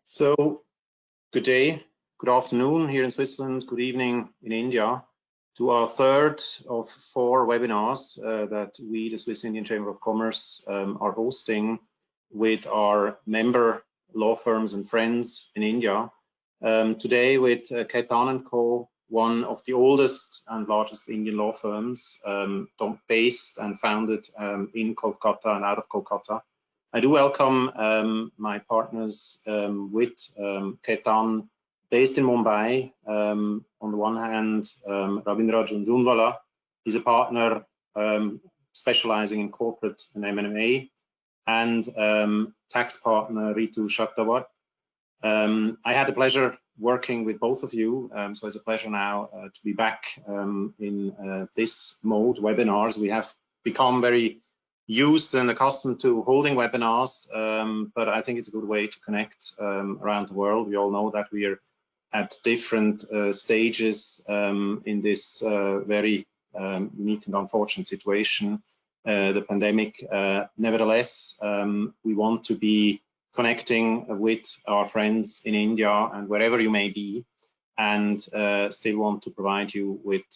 So, good day, good afternoon here in Switzerland, good evening in India, to our third of 4 webinars that we, the Swiss Indian Chamber of Commerce, are hosting with our member law firms and friends in India. Today with Khaitan & Co., one of the oldest and largest Indian law firms, based and founded in Kolkata and out of Kolkata. I do welcome my partners with Khaitan, based in Mumbai. On the one hand, Ravindra Jhunjhunwala is a partner specializing in corporate and M&A, and tax partner Ritu Chakravarti. I had the pleasure working with both of you, so it's a pleasure now to be back in this mode, webinars. We have become very used and accustomed to holding webinars, but I think it's a good way to connect around the world. We all know that we are at different stages in this very unique and unfortunate situation, the pandemic. Nevertheless, we want to be connecting with our friends in India and wherever you may be, and still want to provide you with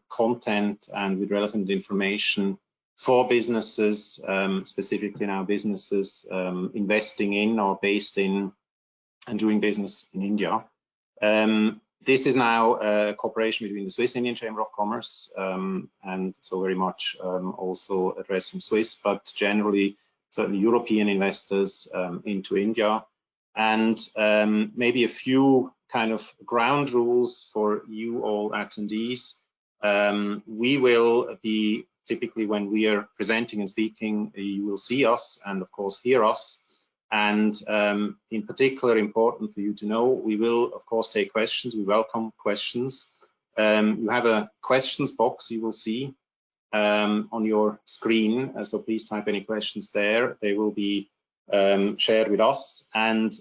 content and with relevant information for businesses, specifically now businesses investing in or based in and doing business in India. This is now a cooperation between the Swiss Indian Chamber of Commerce, and so very much also addressing Swiss, but generally certainly European investors into India. And maybe a few kind of ground rules for you all attendees. We will be typically, when we are presenting and speaking, you will see us and of course hear us. And in particular, important for you to know, we will of course take questions. We welcome questions. You have a questions box you will see on your screen, so please type any questions there. They will be shared with us, and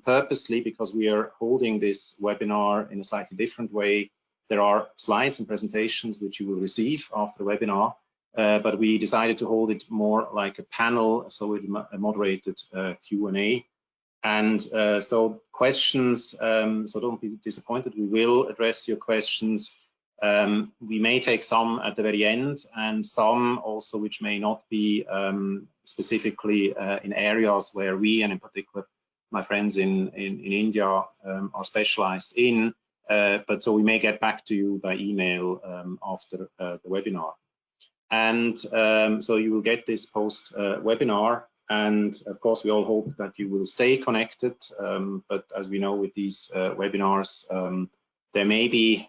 purposely, because we are holding this webinar in a slightly different way, there are slides and presentations which you will receive after the webinar, but we decided to hold it more like a panel, so with a moderated Q&A. And so questions, so don't be disappointed, we will address your questions. We may take some at the very end, and some also which may not be specifically in areas where we, and in particular my friends in India, are specialized in. But so we may get back to you by email after the webinar. And so you will get this post webinar, and of course we all hope that you will stay connected, but as we know with these webinars, there may be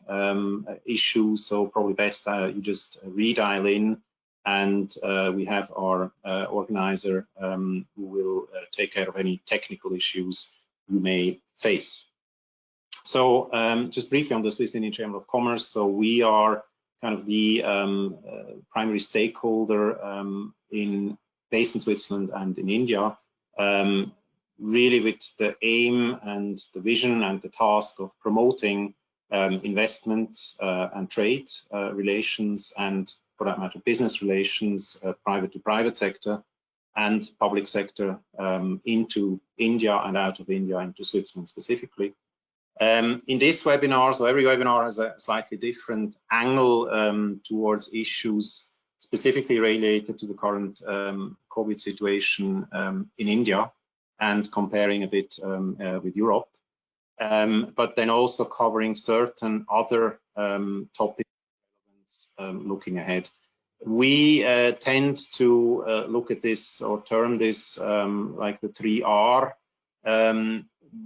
issues, so probably best you just redial in, and we have our organizer who will take care of any technical issues you may face. So just briefly on the Swiss Indian Chamber of Commerce, so we are kind of the primary stakeholder based in Switzerland and in India, really with the aim and the vision and the task of promoting investment and trade relations, and for that matter business relations, private to private sector and public sector, into India and out of India into Switzerland specifically. In this webinar, so every webinar has a slightly different angle towards issues specifically related to the current COVID situation in India, and comparing a bit with Europe, but then also covering certain other topics looking ahead. We tend to look at this or term this like the 3R.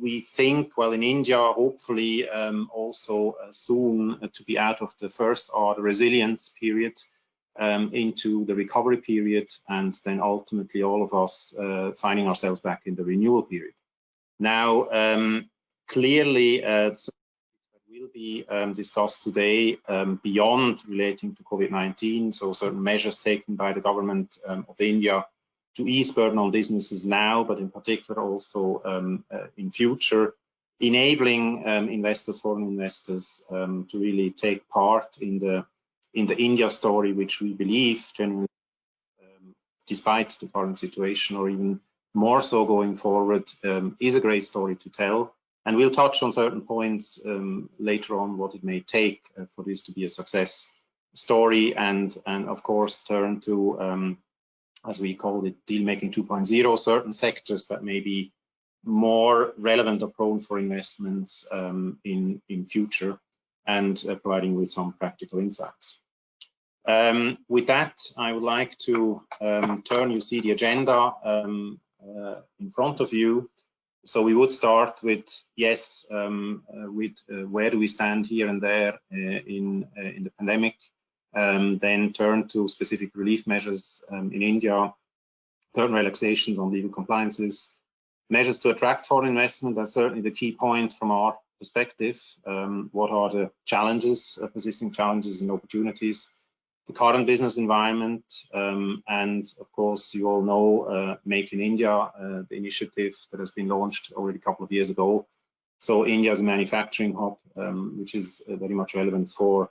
We think, well, in India, hopefully also soon to be out of the first R, the resilience period, into the recovery period, and then ultimately all of us finding ourselves back in the renewal period. Now, clearly, that will be discussed today beyond relating to COVID-19, so certain measures taken by the government of India to ease burden on businesses now, but in particular also in future, enabling investors, foreign investors, to really take part in the India story, which we believe genuinely, despite the current situation, or even more so going forward, is a great story to tell. And we'll touch on certain points later on what it may take for this to be a success story, and of course turn to, as we call it, deal making 2.0, certain sectors that may be more relevant or prone for investments in future, and providing with some practical insights. With that, I would like to turn, you see the agenda in front of you. So we would start with, yes, where do we stand here and there in the pandemic, then turn to specific relief measures in India, certain relaxations on legal compliances, measures to attract foreign investment. That's certainly the key point from our perspective. What are the challenges, persisting challenges and opportunities, the current business environment, and of course, you all know Make in India, the initiative that has been launched already a couple of years ago. So India is a manufacturing hub, which is very much relevant for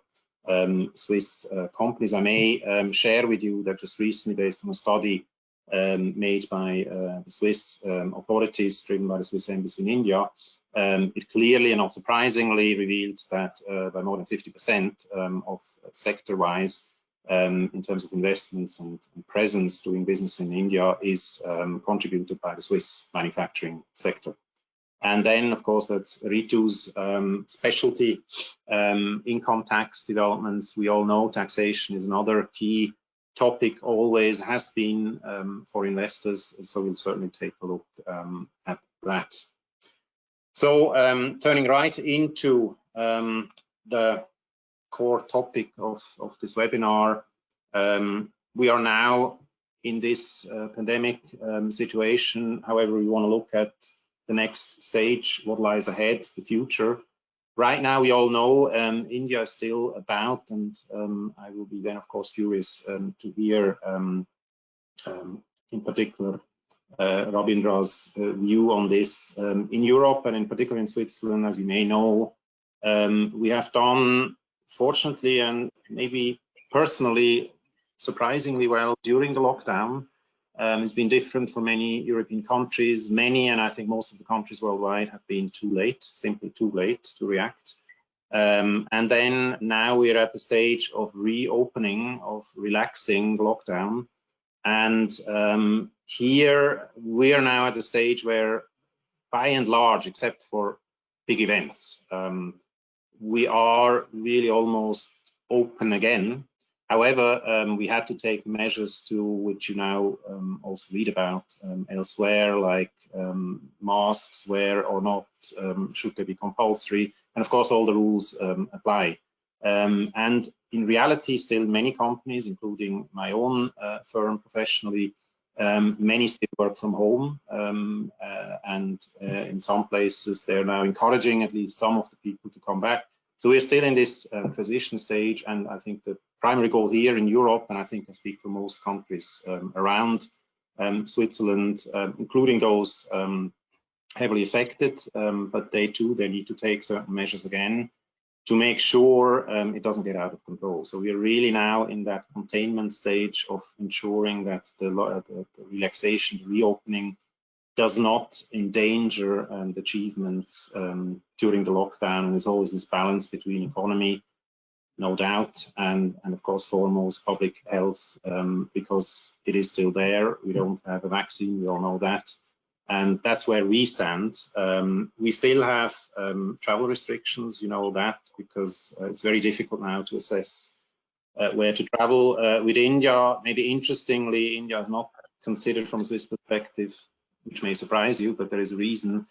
Swiss companies. I may share with you that just recently, based on a study made by the Swiss authorities, driven by the Swiss Embassy in India, it clearly and not surprisingly revealed that by more than 50% of sector-wise, in terms of investments and presence doing business in India, is contributed by the Swiss manufacturing sector. And then, of course, that's Ritu's specialty income tax developments. We all know taxation is another key topic, always has been for investors, so we'll certainly take a look at that. So turning right into the core topic of this webinar, we are now in this pandemic situation. However, we want to look at the next stage, what lies ahead, the future. Right now, we all know India is still about, and I will be then, of course, curious to hear in particular Rabindra's view on this. In Europe, and in particular in Switzerland, as you may know, we have done, fortunately and maybe personally, surprisingly well during the lockdown. It's been different for many European countries. Many, and I think most of the countries worldwide, have been too late, simply too late to react. And then now we're at the stage of reopening, of relaxing the lockdown. And here we are now at the stage where, by and large, except for big events, we are really almost open again. However, we had to take measures to which you now also read about elsewhere, like masks, where or not, should they be compulsory, and of course all the rules apply. And in reality, still many companies, including my own firm professionally, many still work from home, and in some places they're now encouraging at least some of the people to come back. So we're still in this transition stage, and I think the primary goal here in Europe, and I think I speak for most countries around Switzerland, including those heavily affected, but they need to take certain measures again to make sure it doesn't get out of control. So we are really now in that containment stage of ensuring that the relaxation, the reopening, does not endanger the achievements during the lockdown. And there's always this balance between economy, no doubt, and of course foremost public health, because it is still there. We don't have a vaccine, we all know that. And that's where we stand. We still have travel restrictions, you know that, because it's very difficult now to assess where to travel. With India, maybe interestingly, India is not considered from a Swiss perspective, which may surprise you, but there is a reason,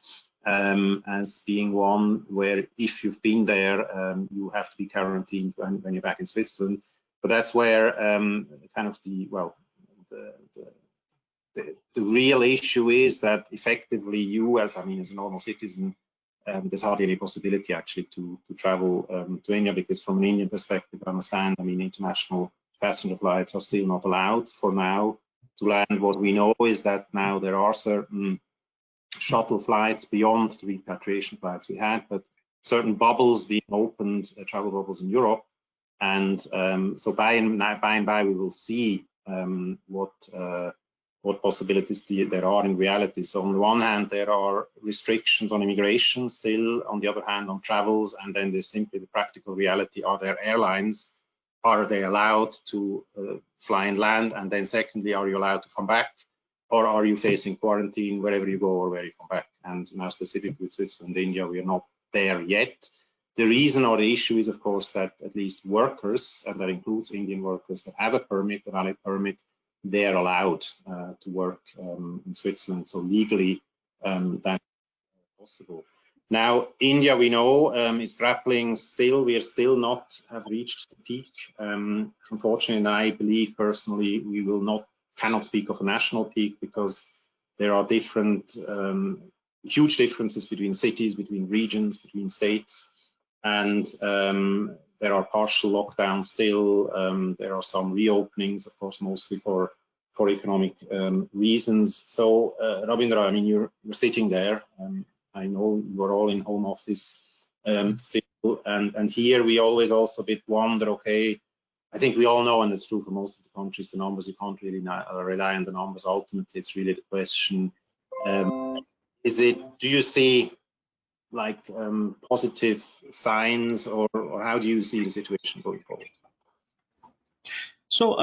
as being one where if you've been there, you have to be quarantined when you're back in Switzerland. But that's where kind of the real issue is that effectively you, as a normal citizen, there's hardly any possibility actually to travel to India, because from an Indian perspective, I understand, international passenger flights are still not allowed for now to land. What we know is that now there are certain shuttle flights beyond the repatriation flights we had, but certain bubbles being opened, travel bubbles in Europe. And so by and by we will see what what possibilities there are in reality. So on the one hand, there are restrictions on immigration still, on the other hand, on travels, and then there's simply the practical reality. Are there airlines? Are they allowed to fly and land? And then secondly, are you allowed to come back? Or are you facing quarantine wherever you go or where you come back? And now specifically with Switzerland, India, we are not there yet. The reason or the issue is, of course, that at least workers, and that includes Indian workers that have a permit, a valid permit, they are allowed to work in Switzerland. So legally, that's possible. Now, India, we know, is grappling still. We are still not have reached the peak. Unfortunately, and I believe personally, we cannot speak of a national peak because there are different, huge differences between cities, between regions, between states. And there are partial lockdowns still. There are some reopenings, of course, mostly for economic reasons. So, Rabindra, I mean, you're sitting there. I know you are all in home office still, and here we always also a bit wonder. Okay, I think we all know, and it's true for most of the countries, the numbers, you can't really rely on the numbers. Ultimately, it's really the question: do you see like positive signs, or how do you see the situation going forward? So,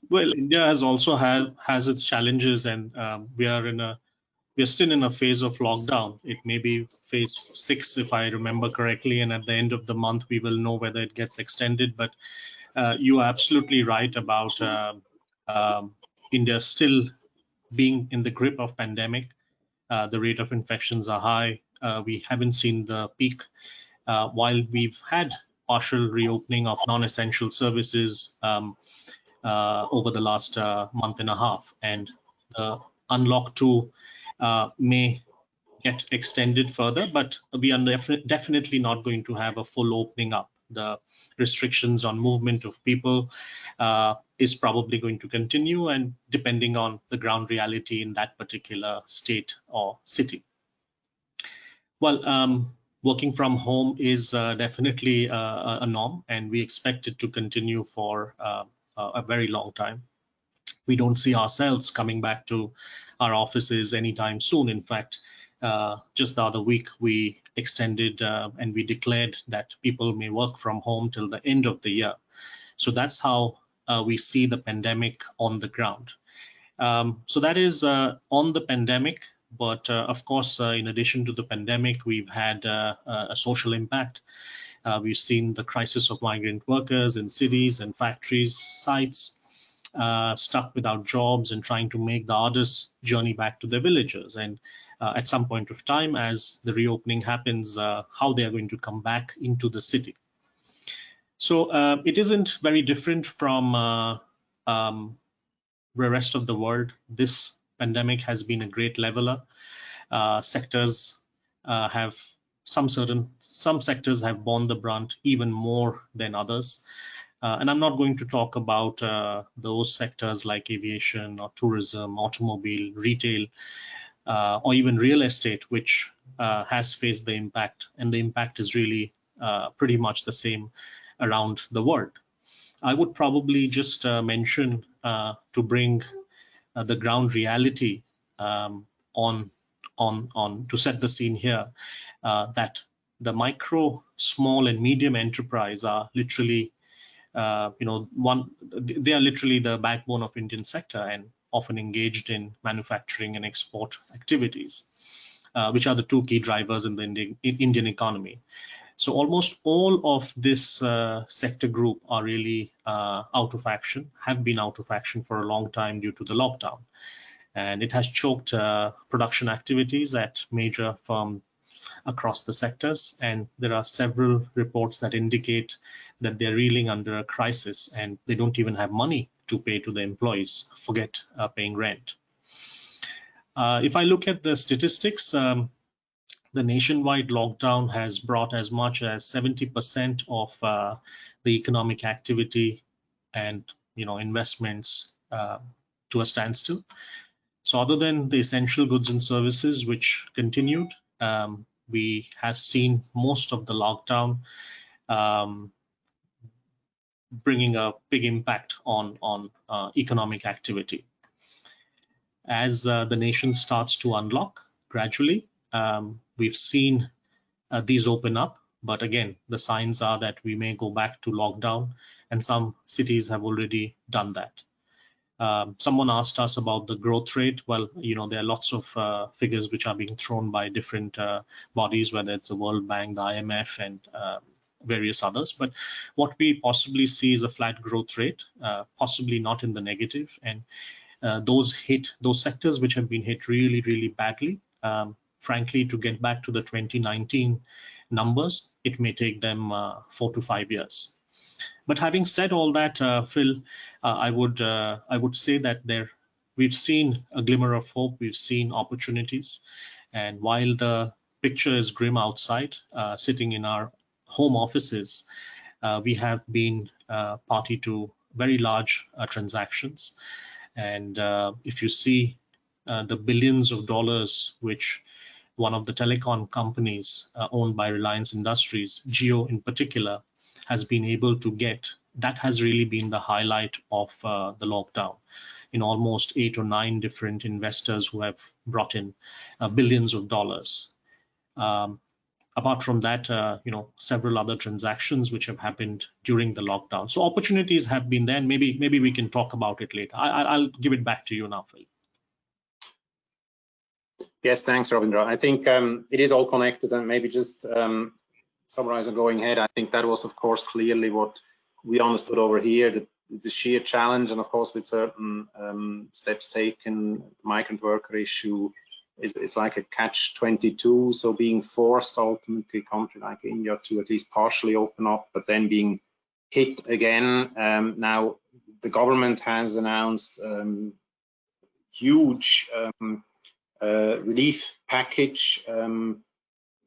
well, India has also has its challenges, and we are still in a phase of lockdown. It may be phase 6, if I remember correctly, and at the end of the month we will know whether it gets extended. But you are absolutely right about India still being in the grip of pandemic. The rate of infections are high. We haven't seen the peak. While we've had partial reopening of non-essential services over the last month and a half, and the unlock 2 may get extended further, but we are definitely not going to have a full opening up. The restrictions on movement of people is probably going to continue, and depending on the ground reality in that particular state or city. Well, working from home is definitely a norm, and we expect it to continue for a very long time. We don't see ourselves coming back to our offices anytime soon. In fact, just the other week, we extended and we declared that people may work from home till the end of the year. So that's how we see the pandemic on the ground. So that is on the pandemic. But of course, in addition to the pandemic, we've had a social impact. We've seen the crisis of migrant workers in cities and factories, sites, stuck without jobs and trying to make the hardest journey back to their villages. And at some point of time, as the reopening happens, how they are going to come back into the city. So it isn't very different from the rest of the world. This pandemic has been a great leveler. Sectors have some sectors have borne the brunt even more than others. And I'm not going to talk about those sectors like aviation or tourism, automobile, retail, or even real estate, which has faced the impact. And the impact is really pretty much the same around the world. I would probably just mention to bring the ground reality on to set the scene here, that the micro, small, and medium enterprise are literally, they are literally the backbone of Indian sector and often engaged in manufacturing and export activities, which are the two key drivers in the Indian economy. So almost all of this sector group are really out of action, have been out of action for a long time due to the lockdown. And it has choked production activities at major firms across the sectors. And there are several reports that indicate that they're reeling under a crisis and they don't even have money to pay to the employees, forget paying rent. If I look at the statistics, the nationwide lockdown has brought as much as 70% of the economic activity and investments to a standstill. So other than the essential goods and services which continued, we have seen most of the lockdown bringing a big impact on economic activity. as the nation starts to unlock gradually, we've seen these open up. But again, the signs are that we may go back to lockdown, and some cities have already done that. Someone asked us about the growth rate. Well, there are lots of figures which are being thrown by different bodies, whether it's the World Bank, the IMF, and various others. But what we possibly see is a flat growth rate, possibly not in the negative. And those sectors which have been hit really, really badly, frankly, to get back to the 2019 numbers, it may take them 4 to 5 years. But having said all that, Phil, I would say that we've seen a glimmer of hope. We've seen opportunities, and while the picture is grim outside, sitting in our home offices, we have been party to very large transactions. And if you see the billions of dollars which one of the telecom companies owned by Reliance Industries, Jio in particular, has been able to get, that has really been the highlight of the lockdown. In almost 8 or 9 different investors who have brought in billions of dollars. Apart from that, several other transactions which have happened during the lockdown. So opportunities have been there, and maybe we can talk about it later. I'll give it back to you now, Phil. Yes, thanks, Ravindra. I think it is all connected, and maybe just summarize and going ahead. I think that was, of course, clearly what we understood over here, the sheer challenge, and of course, with certain steps taken, the migrant worker issue is like a catch-22. So being forced ultimately, a country like India to at least partially open up, but then being hit again. Now, the government has announced huge relief package.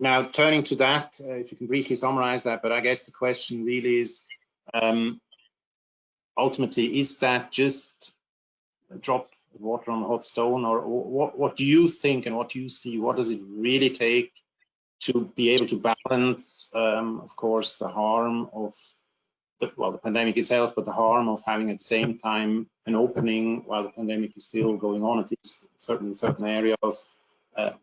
Now, turning to that, if you can briefly summarize that, but I guess the question really is, ultimately, is that just a drop of water on a hot stone, or what do you think and what do you see? What does it really take to be able to balance, of course, the harm of the pandemic itself, but the harm of having at the same time an opening while the pandemic is still going on, at least in certain areas,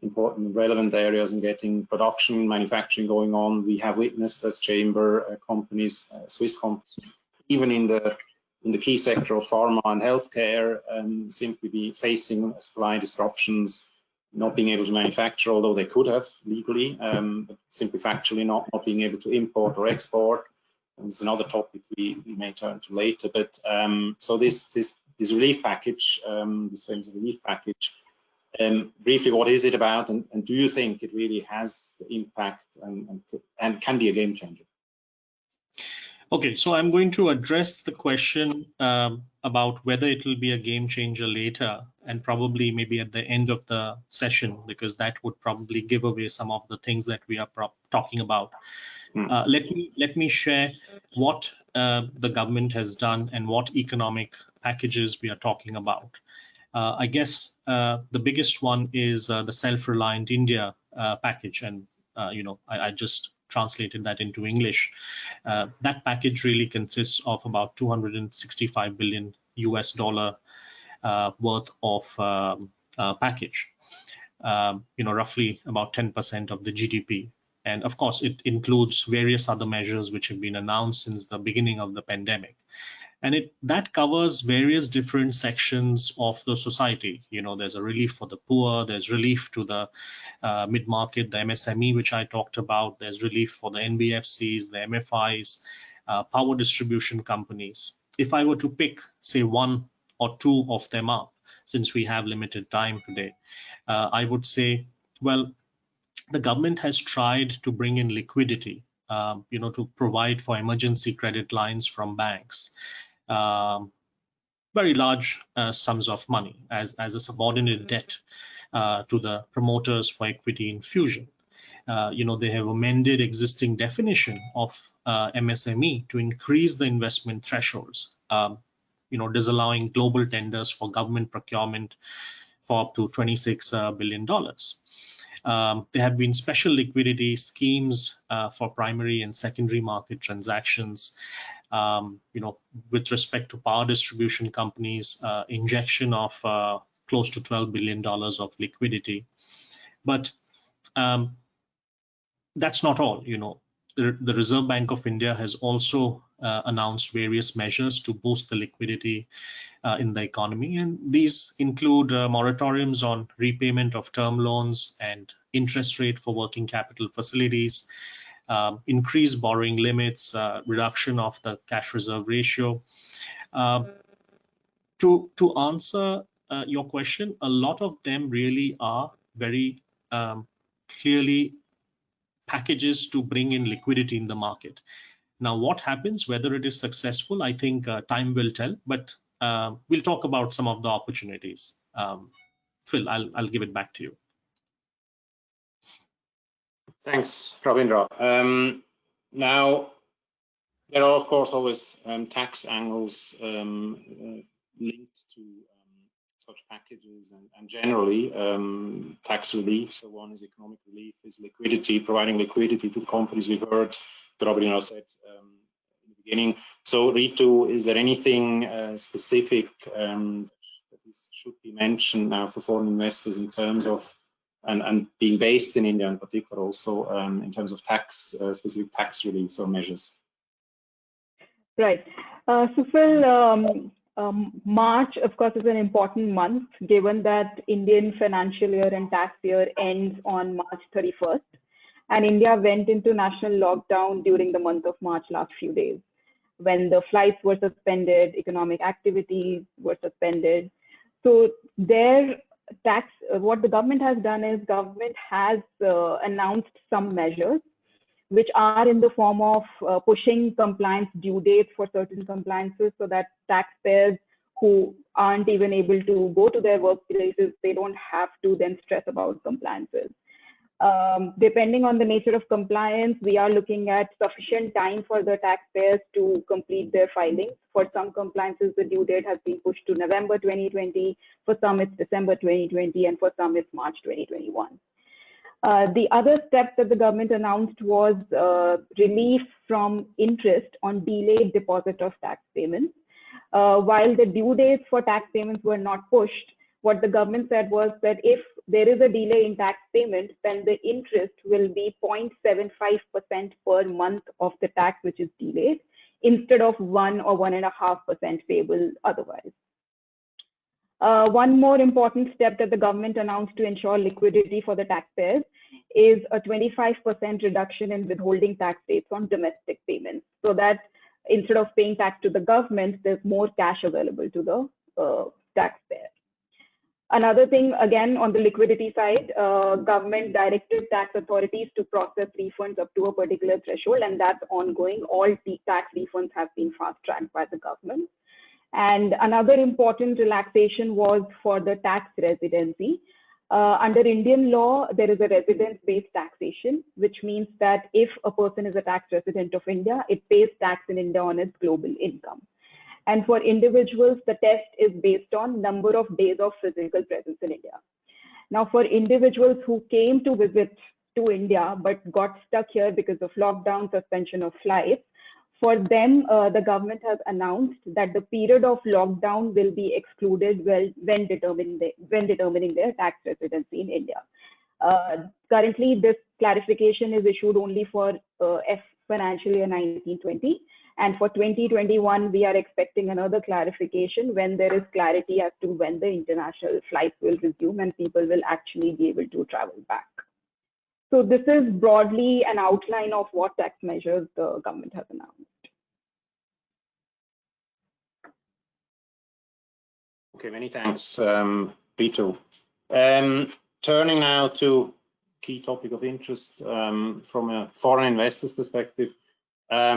important relevant areas, and getting production, manufacturing going on. We have witnessed as chamber companies, Swiss companies, even in the key sector of pharma and healthcare, simply be facing supply disruptions, not being able to manufacture, although they could have legally, but simply factually not being able to import or export. And it's another topic we may turn to later. But so this relief package, this famous relief package, briefly, what is it about, and do you think it really has the impact and can be a game changer? Okay, so I'm going to address the question about whether it will be a game changer later, and probably maybe at the end of the session, because that would probably give away some of the things that we are talking about. Let me share what the government has done and what economic packages we are talking about. I guess the biggest one is the Self-Reliant India package, and I just translated that into English. That package really consists of about $265 billion US worth of package. Roughly about 10% of the GDP. And of course, it includes various other measures which have been announced since the beginning of the pandemic. And that covers various different sections of the society. There's a relief for the poor, there's relief to the mid-market, the MSME, which I talked about, there's relief for the NBFCs, the MFIs, power distribution companies. If I were to pick, say, one or two of them up, since we have limited time today, I would say, well, the government has tried to bring in liquidity, to provide for emergency credit lines from banks. Very large sums of money as a subordinate debt to the promoters for equity infusion. They have amended existing definition of MSME to increase the investment thresholds, disallowing global tenders for government procurement for up to $26 billion. There have been special liquidity schemes for primary and secondary market transactions, with respect to power distribution companies, injection of close to $12 billion of liquidity. But that's not all. The Reserve Bank of India has also announced various measures to boost the liquidity in the economy, and these include moratoriums on repayment of term loans and interest rate for working capital facilities, increased borrowing limits, reduction of the cash reserve ratio. To answer your question, a lot of them really are very clearly packages to bring in liquidity in the market. Now, what happens, whether it is successful, I think time will tell, but we'll talk about some of the opportunities. Phil, I'll give it back to you. Thanks, Ravindra. Now, there are, of course, always tax angles linked to such packages and generally tax relief. So one is economic relief, is liquidity, providing liquidity to the companies. We've heard Ravindra said in the beginning. So Ritu, is there anything specific that should be mentioned now for foreign investors in terms of and being based in India in particular, also in terms of tax specific tax reliefs or measures? Right. So Phil, March, of course, is an important month given that Indian financial year and tax year ends on March 31st. And India went into national lockdown during the month of March last few days, when the flights were suspended, economic activities were suspended. So their tax, what the government has done is government has announced some measures which are in the form of pushing compliance due dates for certain compliances so that taxpayers who aren't even able to go to their workplaces, they don't have to then stress about compliances. Depending on the nature of compliance, we are looking at sufficient time for the taxpayers to complete their filings. For some compliances, the due date has been pushed to November 2020. For some, it's December 2020, and for some, it's March 2021. The other step that the government announced was relief from interest on delayed deposit of tax payments. While the due dates for tax payments were not pushed, what the government said was that if there is a delay in tax payment, then the interest will be 0.75% per month of the tax which is delayed, instead of 1 or 1.5% payable otherwise. One more important step that the government announced to ensure liquidity for the taxpayers is a 25% reduction in withholding tax rates on domestic payments, so that instead of paying tax to the government, there's more cash available to the taxpayer. Another thing, again, on the liquidity side, government directed tax authorities to process refunds up to a particular threshold, and that's ongoing. All the tax refunds have been fast-tracked by the government. And another important relaxation was for the tax residency. Under Indian law, there is a residence-based taxation, which means that if a person is a tax resident of India, it pays tax in India on its global income. And for individuals, the test is based on number of days of physical presence in India. Now, for individuals who came to visit to India but got stuck here because of lockdown, suspension of flights, for them, the government has announced that the period of lockdown will be excluded when determining their tax residency in India. Currently, this clarification is issued only for financial year 1920. And for 2021, we are expecting another clarification when there is clarity as to when the international flights will resume and people will actually be able to travel back. So this is broadly an outline of what tax measures the government has announced. Okay, many thanks, Ritu. Turning now to key topic of interest from a foreign investor's perspective. I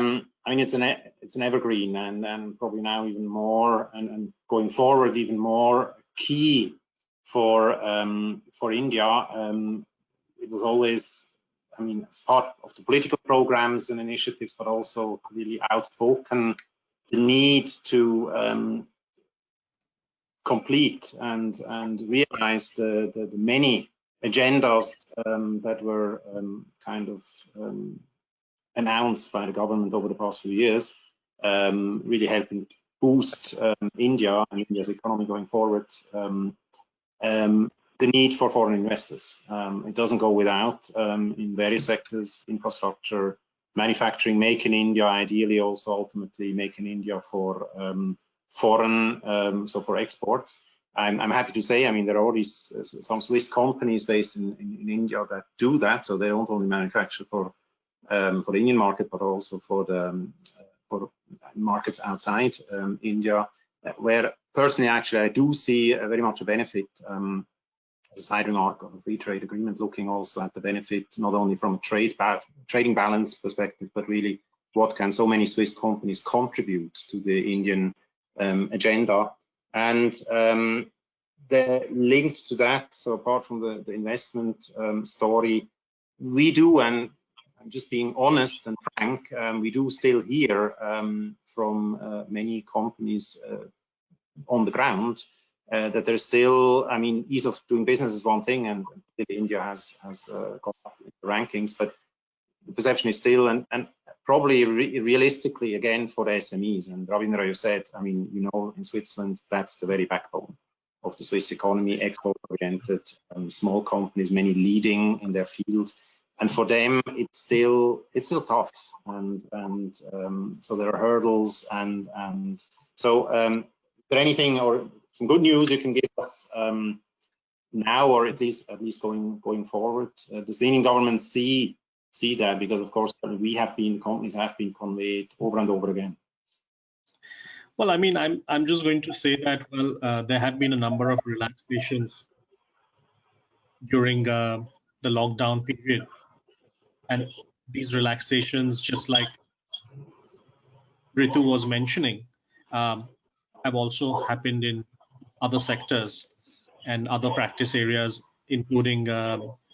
mean, it's an evergreen, and probably now even more, and going forward even more key for India. It was always, I mean, as part of the political programs and initiatives, but also really outspoken, the need to complete and realize the many agendas that were kind of announced by the government over the past few years, really helping to boost India and India's economy going forward. the need for foreign investors. It doesn't go without in various sectors, infrastructure, manufacturing, make in India, ideally also ultimately make in India for foreign, so for exports. I'm happy to say, I mean, there are already some Swiss companies based in India that do that. So they don't only manufacture for the Indian market, but also for the for markets outside India, where personally, actually, I do see very much a benefit. A side remark of a free trade agreement, looking also at the benefit not only from a trading balance perspective, but really what can so many Swiss companies contribute to the Indian agenda. And the linked to that, so apart from the investment story, we do, and I'm just being honest and frank, we do still hear from many companies on the ground that there's still, I mean, ease of doing business is one thing, and India has got up in the rankings, but the perception is still, and probably realistically, again, for the SMEs, and Ravindra, you said, I mean, you know, in Switzerland, that's the very backbone of the Swiss economy, export-oriented, small companies, many leading in their field. And for them, it's still tough, and so there are hurdles, and so is there anything or some good news you can give us now, or at least going forward? Does the Indian government see that? Because of course companies have been conveyed over and over again. Well, I mean, I'm just going to say that, well, there have been a number of relaxations during the lockdown period, and these relaxations, just like Ritu was mentioning, have also happened in other sectors and other practice areas, including,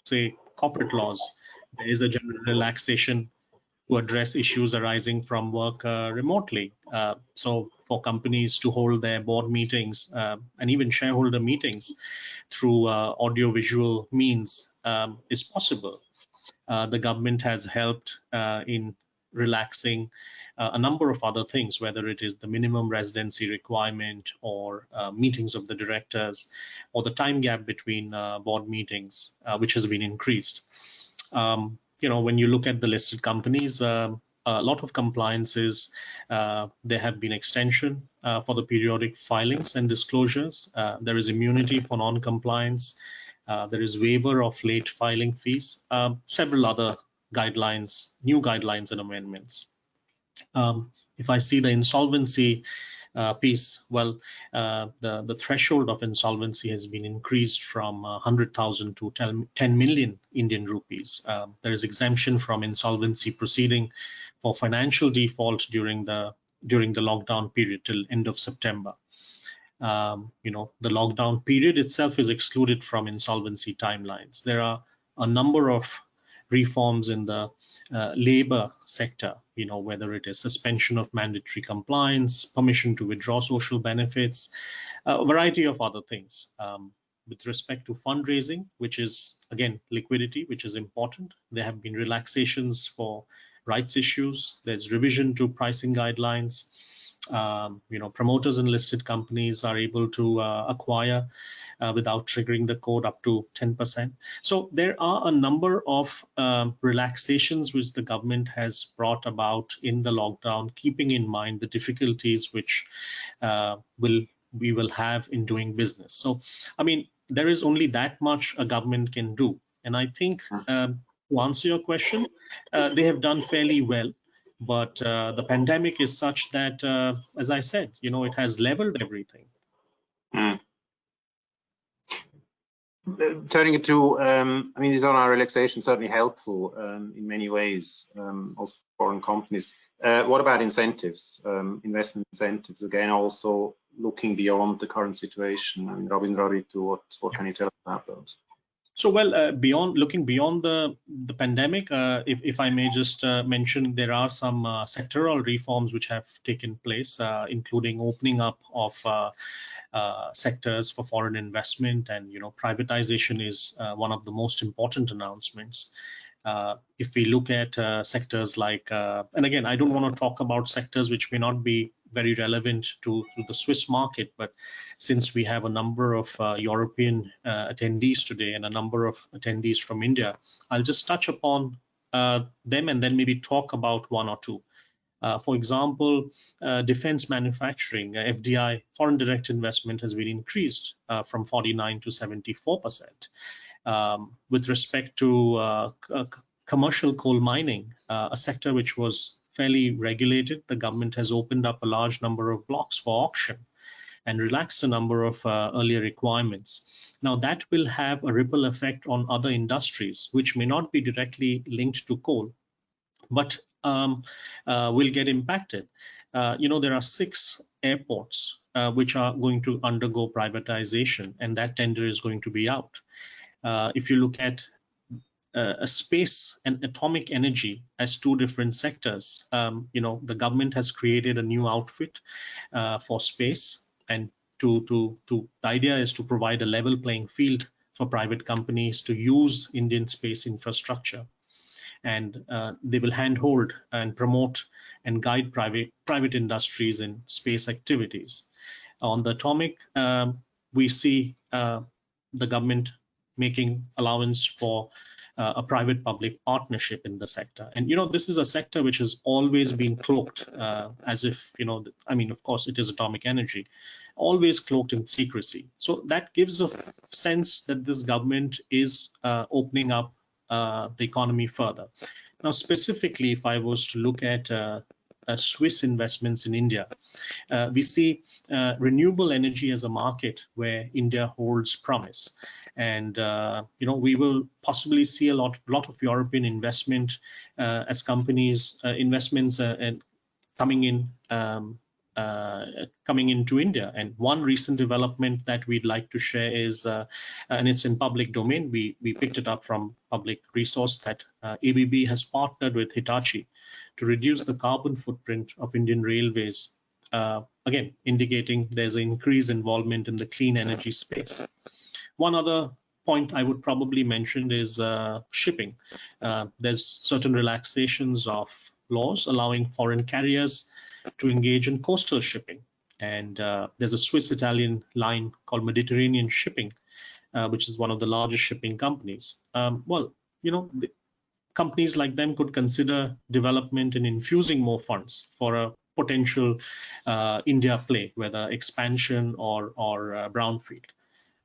say, corporate laws. There is a general relaxation to address issues arising from work remotely. So for companies to hold their board meetings and even shareholder meetings through audio-visual means is possible. The government has helped in relaxing a number of other things, whether it is the minimum residency requirement or meetings of the directors, or the time gap between board meetings, which has been increased. You know, when you look at the listed companies, a lot of compliances, there have been extension for the periodic filings and disclosures. There is immunity for non-compliance. There is waiver of late filing fees, several other guidelines, new guidelines and amendments. If I see the insolvency piece, well, the threshold of insolvency has been increased from 100,000 to 10 million Indian rupees. There is exemption from insolvency proceeding for financial default during the lockdown period till end of September. You know, the lockdown period itself is excluded from insolvency timelines. There are a number of reforms in the labor sector, you know, whether it is suspension of mandatory compliance, permission to withdraw social benefits, a variety of other things. With respect to fundraising, which is, again, liquidity, which is important, there have been relaxations for rights issues. There's revision to pricing guidelines. You know, promoters in listed companies are able to acquire without triggering the code up to 10%. So there are a number of relaxations which the government has brought about in the lockdown, keeping in mind the difficulties which we will have in doing business. So, I mean, there is only that much a government can do. And I think to answer your question, they have done fairly well. But the pandemic is such that, as I said, you know, it has leveled everything. Turning it to, I mean, these are relaxations certainly helpful in many ways, also for foreign companies. What about incentives, investment incentives? Again, also looking beyond the current situation. I mean, Ravindra, Ritu, what can you tell us about those? So, well, looking beyond the pandemic, if I may just mention, there are some sectoral reforms which have taken place, including opening up of sectors for foreign investment, and you know, privatization is one of the most important announcements. If we look at sectors like, and again, I don't want to talk about sectors which may not be very relevant to the Swiss market, but since we have a number of European attendees today and a number of attendees from India, I'll just touch upon them and then maybe talk about one or two. For example, defense manufacturing, FDI, foreign direct investment, has been increased from 49 to 74%. With respect to commercial coal mining, a sector which was fairly regulated, the government has opened up a large number of blocks for auction and relaxed a number of earlier requirements. Now that will have a ripple effect on other industries, which may not be directly linked to coal, but will get impacted. There are 6 airports which are going to undergo privatization, and that tender is going to be out. If you look at space and atomic energy as 2 different sectors, the government has created a new outfit for space, and the idea is to provide a level playing field for private companies to use Indian space infrastructure. And they will handhold and promote and guide private industries in space activities. On the atomic, we see the government making allowance for a private-public partnership in the sector. And, this is a sector which has always been cloaked as if, of course, it is atomic energy, always cloaked in secrecy. So that gives a sense that this government is opening up the economy further. Now, specifically, if I was to look at Swiss investments in India, we see renewable energy as a market where India holds promise. And we will possibly see a lot of European investment as companies investments and coming into India. And one recent development that we'd like to share is, and it's in public domain, we picked it up from public resource, that ABB has partnered with Hitachi to reduce the carbon footprint of Indian railways, again indicating there's an increased involvement in the clean energy space. One other point I would probably mention is shipping. There's certain relaxations of laws allowing foreign carriers to engage in coastal shipping. And there's a Swiss-Italian line called Mediterranean Shipping, which is one of the largest shipping companies. Companies like them could consider development and infusing more funds for a potential India play, whether expansion or brownfield.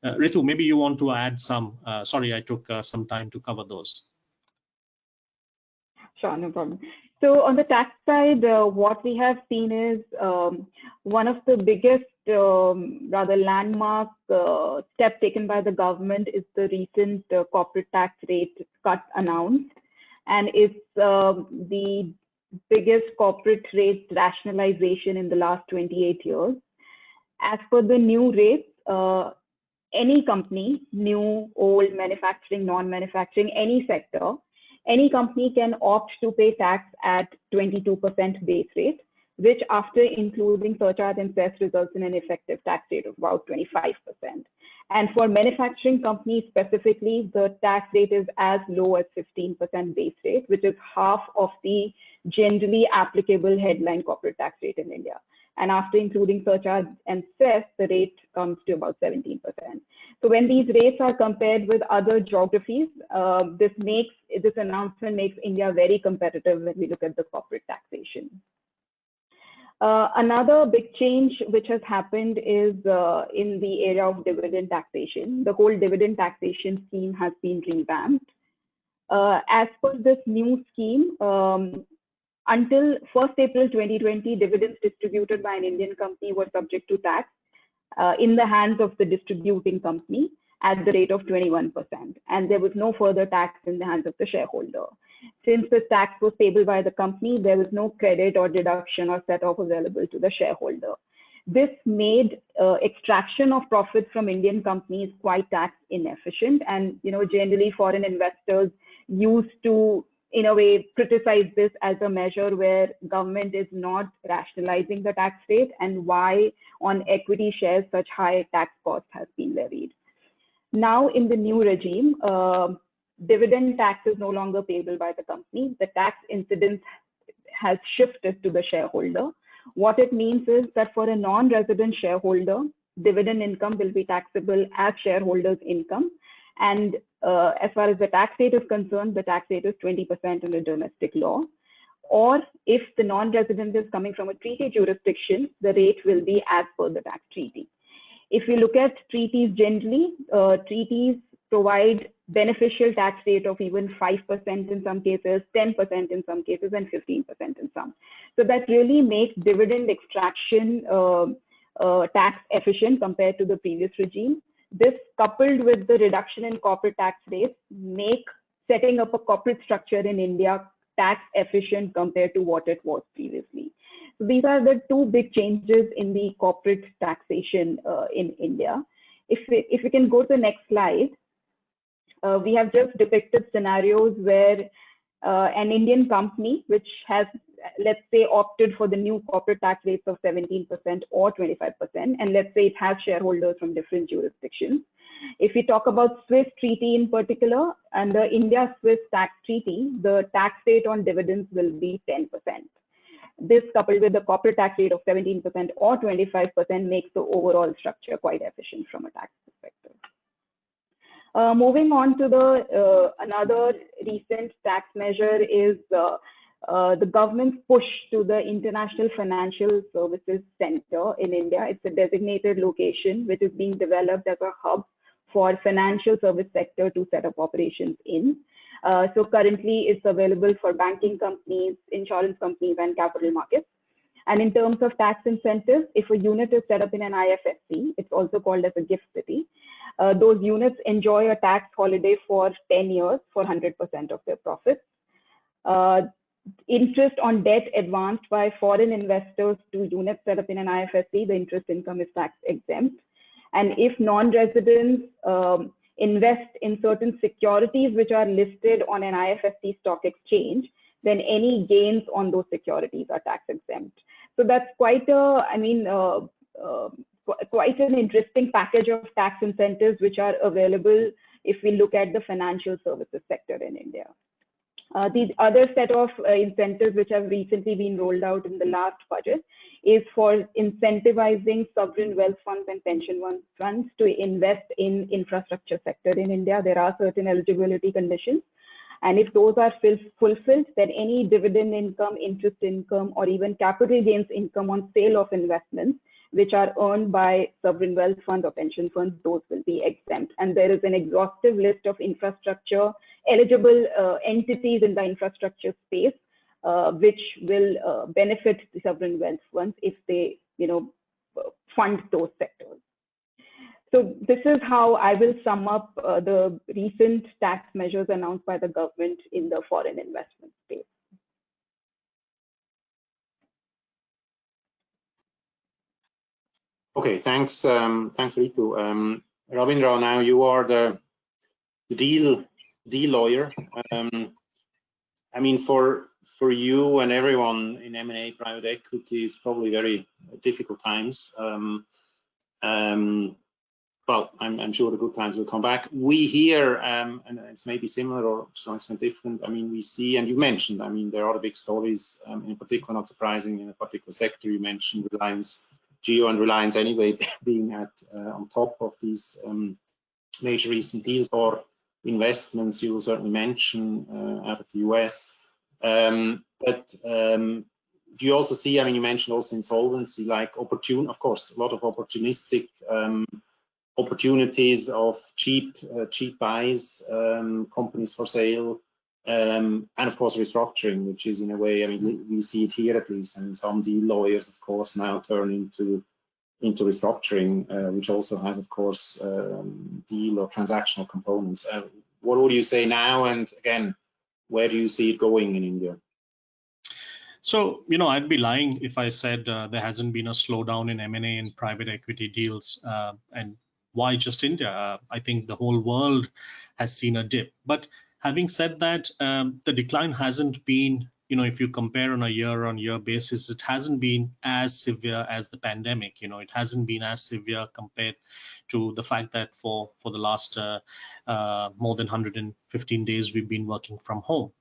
Ritu, maybe you want to add some. Sorry, I took some time to cover those. Sure, no problem. So on the tax side, what we have seen is one of the biggest, rather landmark step taken by the government is the recent corporate tax rate cut announced. And it's the biggest corporate rate rationalization in the last 28 years. As per the new rates, any company, new, old, manufacturing, non-manufacturing, any sector, any company can opt to pay tax at 22% base rate, which after including surcharge and cess results in an effective tax rate of about 25%. And for manufacturing companies specifically, the tax rate is as low as 15% base rate, which is half of the generally applicable headline corporate tax rate in India. And after including surcharge and cess, the rate comes to about 17%. So when these rates are compared with other geographies, this announcement makes India very competitive when we look at the corporate taxation. Another big change which has happened is in the area of dividend taxation. The whole dividend taxation scheme has been revamped. As per this new scheme, until 1st April 2020, dividends distributed by an Indian company were subject to tax in the hands of the distributing company at the rate of 21%. And there was no further tax in the hands of the shareholder. Since the tax was payable by the company, there was no credit or deduction or set-off available to the shareholder. This made extraction of profits from Indian companies quite tax inefficient. And generally foreign investors used to, in a way, criticize this as a measure where government is not rationalizing the tax rate and why on equity shares such high tax cost has been levied. Now in the new regime, dividend tax is no longer payable by the company. The tax incidence has shifted to the shareholder. What it means is that for a non-resident shareholder, dividend income will be taxable as shareholders' income. And as far as the tax rate is concerned, the tax rate is 20% under domestic law. Or if the non-resident is coming from a treaty jurisdiction, the rate will be as per the tax treaty. If you look at treaties generally, treaties provide beneficial tax rate of even 5% in some cases, 10% in some cases, and 15% in some. So that really makes dividend extraction tax efficient compared to the previous regime. This, coupled with the reduction in corporate tax rates, make setting up a corporate structure in India tax efficient compared to what it was previously. So these are the two big changes in the corporate taxation in India. If we can go to the next slide, we have just depicted scenarios where an Indian company which has, let's say, opted for the new corporate tax rates of 17% or 25%, and let's say it has shareholders from different jurisdictions. If we talk about Swiss treaty in particular, and the India-Swiss tax treaty, the tax rate on dividends will be 10%. This, coupled with the corporate tax rate of 17% or 25%, makes the overall structure quite efficient from a tax perspective. Moving on to the another recent tax measure is the government's push to the International Financial Services Center in India. It's a designated location which is being developed as a hub for financial service sector to set up operations in. So currently it's available for banking companies, insurance companies, and capital markets. And in terms of tax incentives, if a unit is set up in an IFSC, it's also called as a gift city. Those units enjoy a tax holiday for 10 years for 100% of their profits. Interest on debt advanced by foreign investors to units set up in an IFSC, the interest income is tax exempt. And if non-residents invest in certain securities which are listed on an IFSC stock exchange, then any gains on those securities are tax exempt. So that's quite a, quite an interesting package of tax incentives which are available if we look at the financial services sector in India. These other set of incentives which have recently been rolled out in the last budget is for incentivizing sovereign wealth funds and pension funds to invest in infrastructure sector in India. There are certain eligibility conditions, and if those are fulfilled, then any dividend income, interest income, or even capital gains income on sale of investments which are earned by sovereign wealth funds or pension funds, those will be exempt. And there is an exhaustive list of infrastructure eligible entities in the infrastructure space which will benefit the sovereign wealth funds if they, fund those sectors. So this is how I will sum up the recent tax measures announced by the government in the foreign investment space. Okay, thanks, Ritu. Ravindra, now you are the deal lawyer. I mean, for you and everyone in M&A private equity, it's probably very difficult times. But I'm sure the good times will come back. We hear, and it's maybe similar or to some extent different. I mean, we see, and you mentioned, I mean, there are the big stories, in particular, not surprising, in a particular sector. You mentioned Reliance Jio and Reliance anyway being at on top of these major recent deals or investments you will certainly mention out of the US. But do you also see, I mean, you mentioned also insolvency, like of course, a lot of opportunistic opportunities of cheap buys, companies for sale, and of course restructuring, which is in a way, I mean, we see it here at least, and some deal lawyers, of course, now turn into restructuring, which also has, of course, deal or transactional components. What would you say now? And again, where do you see it going in India? So, I'd be lying if I said there hasn't been a slowdown in M&A and private equity deals. And why just India? I think the whole world has seen a dip. But having said that, the decline hasn't been, if you compare on a year-on-year basis, it hasn't been as severe as the pandemic. It hasn't been as severe compared to the fact that for the last more than 115 days, we've been working from home.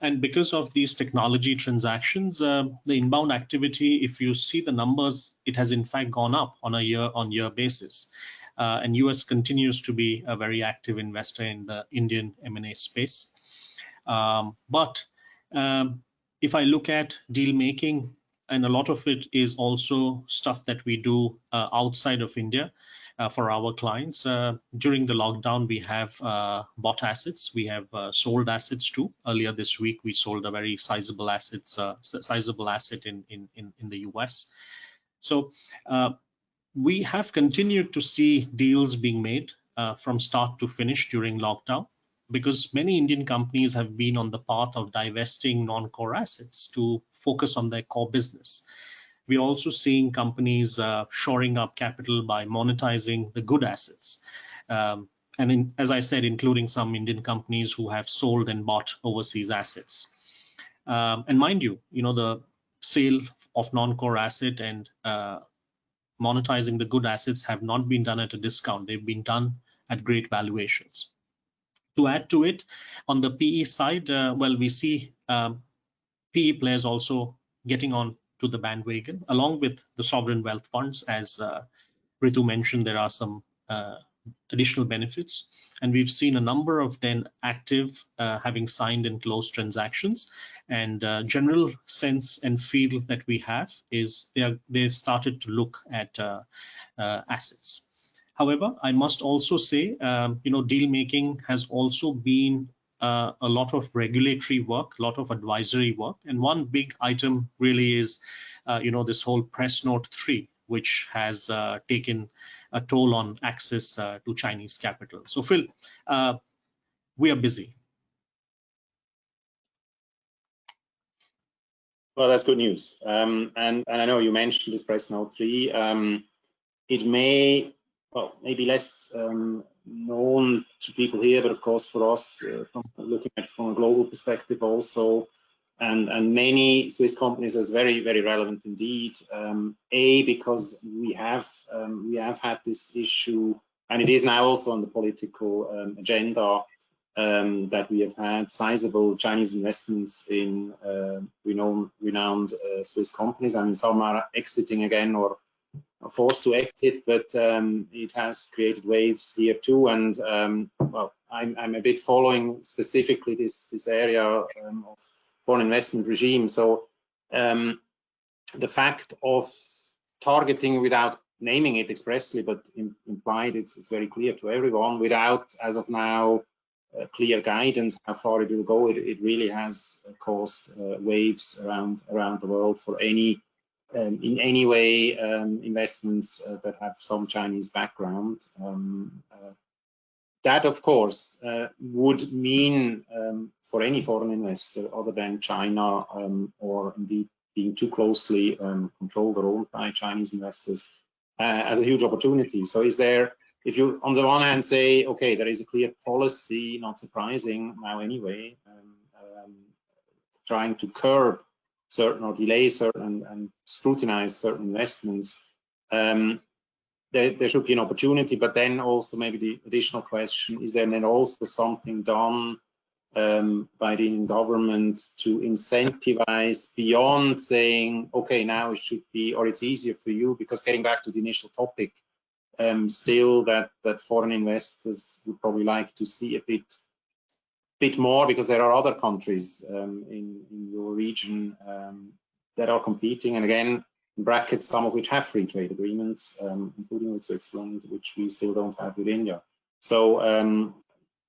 And because of these technology transactions, the inbound activity, if you see the numbers, it has in fact gone up on a year-on-year basis. And US continues to be a very active investor in the Indian M&A space. But if I look at deal making, and a lot of it is also stuff that we do outside of India for our clients. During the lockdown, we have bought assets, we have sold assets too. Earlier this week, we sold a very sizable asset in the US. So we have continued to see deals being made from start to finish during lockdown, because many Indian companies have been on the path of divesting non-core assets to focus on their core business. We're also seeing companies shoring up capital by monetizing the good assets. As I said, including some Indian companies who have sold and bought overseas assets. And mind you, the sale of non-core asset and monetizing the good assets have not been done at a discount. They've been done at great valuations. To add to it, on the PE side, well, we see PE players also getting on to the bandwagon, along with the sovereign wealth funds. As Ritu mentioned, there are some additional benefits, and we've seen a number of them active, having signed and closed transactions. And general sense and feel that we have is they've started to look at assets. However, I must also say, deal making has also been a lot of regulatory work, a lot of advisory work, and one big item really is, this whole Press Note 3, which has taken a toll on access to Chinese capital. So, Phil, we are busy. Well, that's good news. And I know you mentioned this Press Note 3. It may, well, maybe less known to people here, but of course for us, from looking at it from a global perspective also, and many Swiss companies is very, very relevant indeed. Because we have had this issue, and it is now also on the political agenda, that we have had sizable Chinese investments in renowned Swiss companies. I mean, some are exiting again or forced to exit, but it has created waves here too. And well, I'm a bit following specifically this area of foreign investment regime. So the fact of targeting without naming it expressly, but implied, it's very clear to everyone, without, as of now, clear guidance how far it will go. It really has caused waves around the world for any in any way investments that have some Chinese background. That, of course, would mean for any foreign investor other than China, or indeed being too closely controlled or owned by Chinese investors, as a huge opportunity. So is there, if you on the one hand say, okay, there is a clear policy, not surprising now anyway, trying to curb certain or delay certain and scrutinize certain investments, there should be an opportunity. But then also maybe the additional question, is there then also something done by the Indian government to incentivize beyond saying, okay, now it should be, or it's easier for you, because getting back to the initial topic, still that foreign investors would probably like to see a bit more, because there are other countries in your region that are competing, and again, in brackets, some of which have free trade agreements, including with Switzerland, which we still don't have with India. So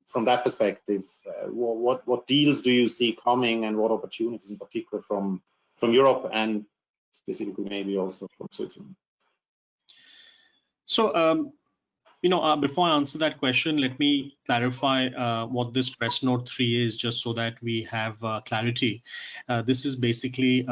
from that perspective, what deals do you see coming, and what opportunities in particular from Europe, and specifically maybe also from Switzerland? So before I answer that question, let me clarify what this Press Note 3 is, just so that we have clarity. This is basically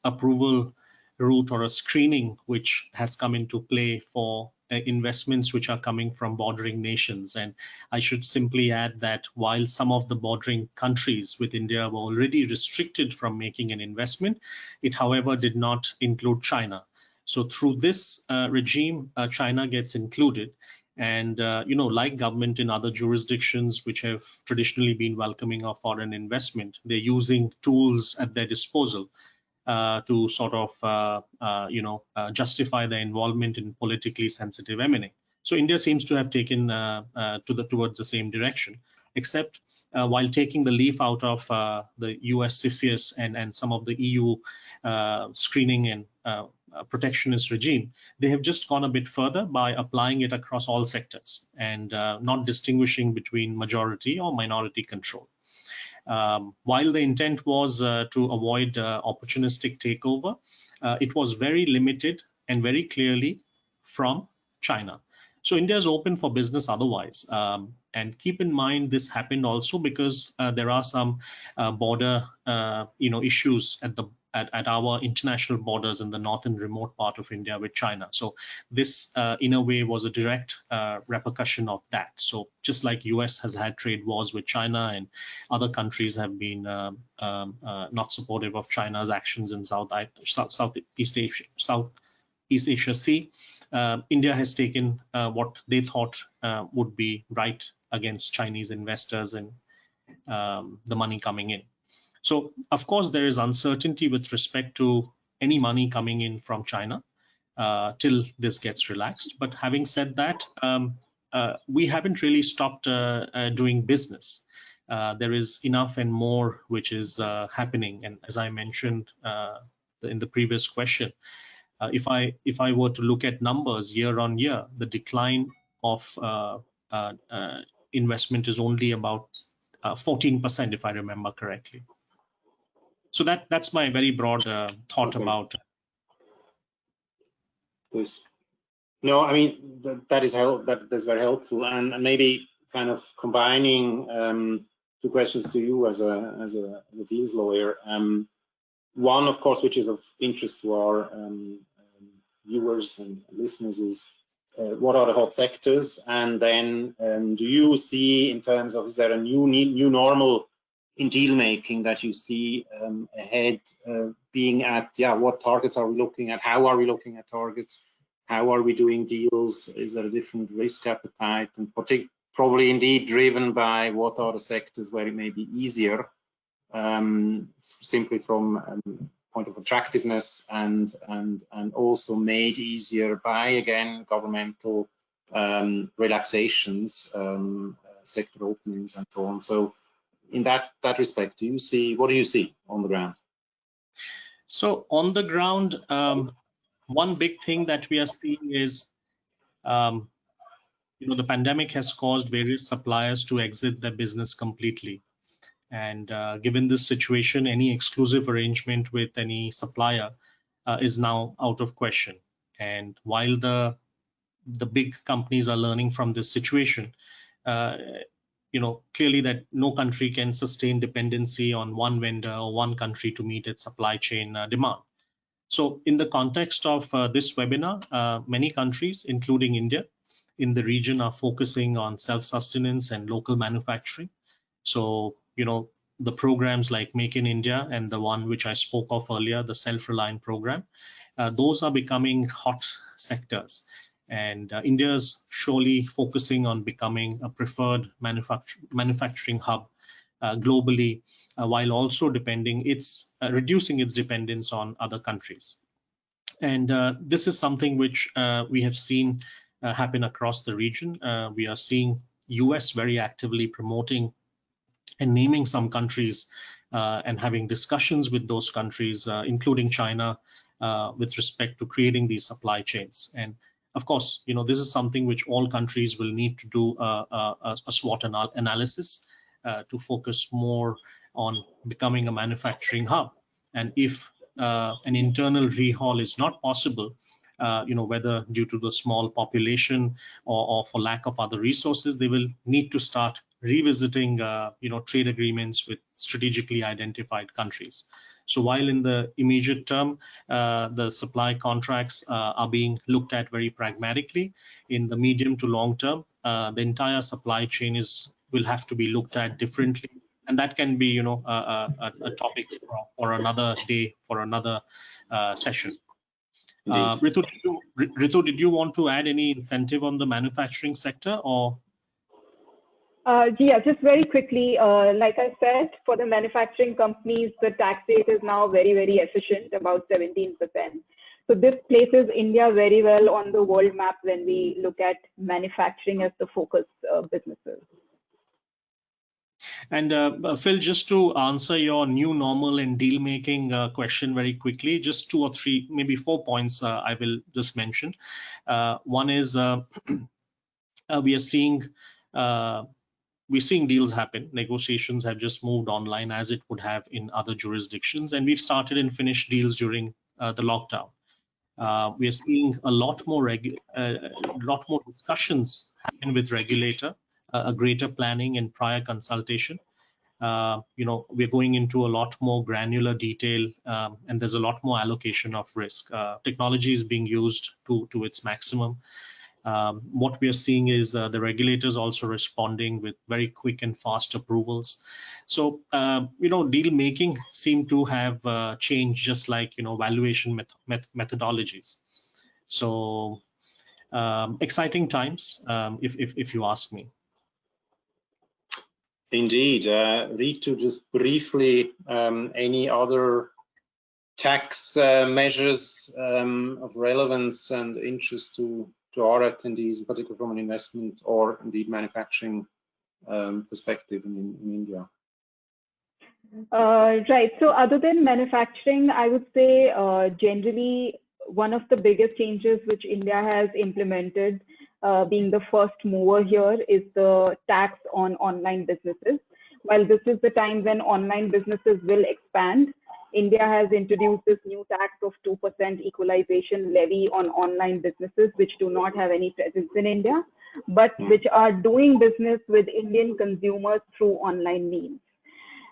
approval route or a screening which has come into play for investments which are coming from bordering nations. And I should simply add that while some of the bordering countries with India were already restricted from making an investment, it, however, did not include China. So through this regime, China gets included. And like government in other jurisdictions which have traditionally been welcoming of foreign investment, they're using tools at their disposal to sort of justify their involvement in politically sensitive M&A. So India seems to have taken towards the same direction, except while taking the leaf out of the US CFIUS and some of the EU screening and protectionist regime, they have just gone a bit further by applying it across all sectors and not distinguishing between majority or minority control. While the intent was to avoid opportunistic takeover, it was very limited and very clearly from China. So India is open for business otherwise. And keep in mind, this happened also because there are some border issues at our international borders in the northern remote part of India with China. So this, in a way, was a direct repercussion of that. So just like US has had trade wars with China and other countries have been not supportive of China's actions in Southeast Asia Sea, India has taken what they thought would be right against Chinese investors and the money coming in. So, of course, there is uncertainty with respect to any money coming in from China till this gets relaxed. But having said that, we haven't really stopped doing business. There is enough and more which is happening. And as I mentioned in the previous question, if I were to look at numbers year on year, the decline of investment is only about 14%, if I remember correctly. So that's my very broad thought about. Please. No, I mean that is very helpful, and maybe kind of combining two questions to you as a deals lawyer. One, of course, which is of interest to our viewers and listeners, is what are the hot sectors, and then do you see, in terms of, is there a new normal in deal making that you see ahead, being at, what targets are we looking at, how are we looking at targets, how are we doing deals, is there a different risk appetite, and probably indeed driven by what are the sectors where it may be easier, simply from point of attractiveness, and also made easier by, again, governmental relaxations, sector openings and so on. So in that respect, what do you see on the ground? So on the ground, one big thing that we are seeing is, the pandemic has caused various suppliers to exit their business completely. And given this situation, any exclusive arrangement with any supplier is now out of question. And while the big companies are learning from this situation, clearly that no country can sustain dependency on one vendor or one country to meet its supply chain demand. So in the context of this webinar, many countries, including India, in the region are focusing on self-sustenance and local manufacturing. So, the programs like Make in India and the one which I spoke of earlier, the Self-Reliant program, those are becoming hot sectors. And India is surely focusing on becoming a preferred manufacturing hub globally, while also reducing its dependence on other countries. And this is something which we have seen happen across the region. We are seeing US very actively promoting and naming some countries and having discussions with those countries, including China, with respect to creating these supply chains. And of course, this is something which all countries will need to do a SWOT analysis to focus more on becoming a manufacturing hub. And if an internal rehaul is not possible, whether due to the small population or for lack of other resources, they will need to start revisiting, trade agreements with strategically identified countries. So while in the immediate term, the supply contracts are being looked at very pragmatically, in the medium to long term, the entire supply chain will have to be looked at differently. And that can be, a topic for another day, for another session. Ritu, did you want to add any incentive on the manufacturing sector, or? Yeah, just very quickly, like I said, for the manufacturing companies, the tax rate is now very, very efficient, about 17%. So this places India very well on the world map when we look at manufacturing as the focus businesses. And Phil, just to answer your new normal and deal making question very quickly, just 2 or 3, maybe 4 points I will just mention. One is we are seeing deals happen. Negotiations have just moved online as it would have in other jurisdictions, and we've started and finished deals during the lockdown. We are seeing a lot more discussions happen with regulator, a greater planning and prior consultation. We're going into a lot more granular detail, and there's a lot more allocation of risk. Technology is being used to its maximum. What we are seeing is the regulators also responding with very quick and fast approvals. So, deal making seem to have changed, just like, valuation methodologies. So, exciting times, if you ask me. Indeed. Ritu, just briefly, any other tax measures of relevance and interest to our attendees, particularly from an investment or indeed manufacturing perspective in India? Right. So other than manufacturing, I would say generally one of the biggest changes which India has implemented, being the first mover here, is the tax on online businesses. While this is the time when online businesses will expand, India has introduced this new tax of 2% equalization levy on online businesses which do not have any presence in India, but which are doing business with Indian consumers through online means.